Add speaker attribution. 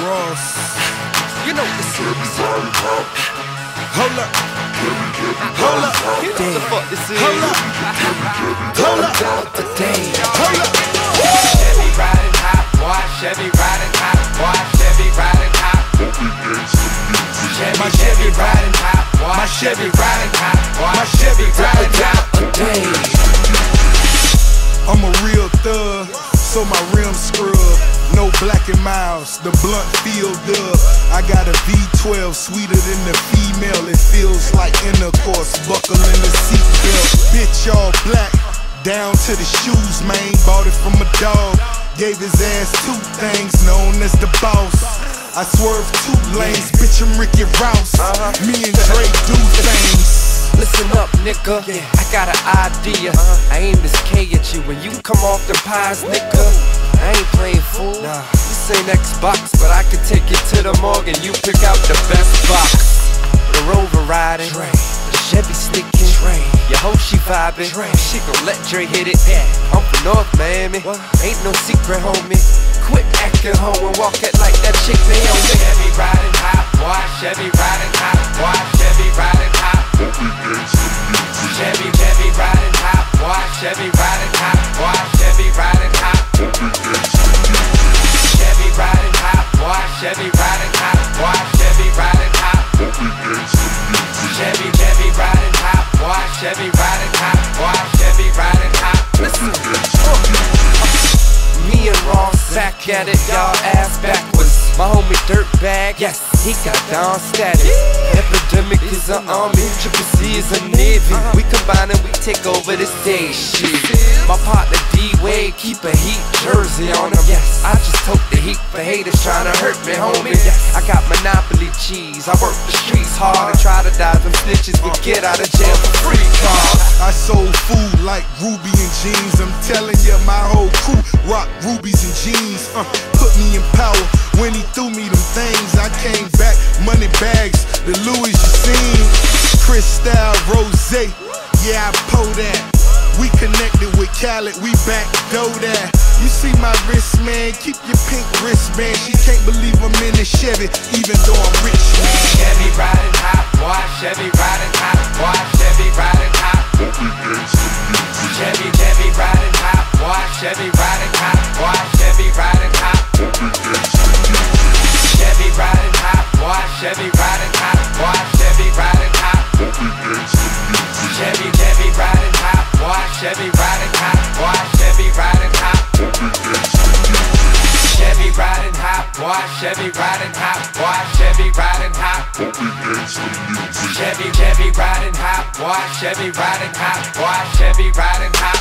Speaker 1: Ross.
Speaker 2: You know this is.
Speaker 1: Hold up. Hold up.
Speaker 2: You know what the fuck this is.
Speaker 1: Hold up. Hold up.
Speaker 2: Today.
Speaker 1: Hold up.
Speaker 2: Chevy riding hot, boy. Chevy riding hot, boy. Chevy riding hot. Chevy riding hot, boy.
Speaker 1: My
Speaker 2: Chevy
Speaker 1: Chevy
Speaker 2: riding hot, boy.
Speaker 1: My Chevy
Speaker 2: riding hot today.
Speaker 1: I'm a real thug, so my rims scrub. No black and miles, the blunt filled up. I got a V12, sweeter than the female. It feels like intercourse, buckle in the seatbelt. Bitch all black, down to the shoes, man. Bought it from a dog, gave his ass 2 things, known as the boss. I swerve 2 lanes, bitch I'm Ricky Rouse. Me and Dre do things.
Speaker 2: Listen up, nigga, I got an idea. I aim this K at you when you come off the pies, nigga. I ain't playing fool, this ain't Xbox, but I can take you to the morgue and you pick out the best box. The Rover riding, the Chevy sticking, your hoe she vibing, she gon' let Dre hit it. I'm from North Miami, ain't no secret, homie. Quit acting hoe and walk it like that chick Naomi. Chevy riding hot, boy. Chevy riding hot, boy. Chevy riding hot. Chevy riding hot, boy. Chevy riding hot, boy. Chevy riding hot. Chevy riding hot, boy. Chevy riding hot, boy. Chevy riding hot. Chevy riding hot, boy. Chevy riding hot, boy. Chevy riding hot. Listen, me and Ross back at it, y'all ass backwards. My homie Dirtbag, yes, he got down status. Epidemic is an army, Triple C is a navy. We combine and we take over the stage. Shit. My partner D-Wade keep a Heat jersey on him. Yes, I just took the heat for haters trying to hurt me, homie. Yes, I got Monopoly cheese. I work the streets hard and try to dodge them snitches, but get out of jail for free cars.
Speaker 1: I sold food like Ruby and jeans. I'm telling you, my whole crew rock rubies and jeans. Put me in power when he threw me them things. I came back, money bags, the Louis you seen. Cristal Rose, yeah I pull that. We connected with Khaled, we back door that. You see my wrist, man, keep your pink wristband. She can't believe I'm in a Chevy, even though I'm rich, man.
Speaker 2: Chevy riding hot, boy. Chevy riding hot, boy. Chevy riding hot. Chevy riding hot, boy. Chevy riding hot, boy. Chevy riding hot. Chevy riding hot, boy. Chevy riding hot, boy. Chevy riding hot. Chevy riding hot, boy. Chevy riding hot, boy. Chevy riding hot. Chevy riding hot, boy. Chevy riding hot, boy. Chevy riding hot. Chevy riding hot, boy. Chevy riding hot, boy. Chevy riding hot.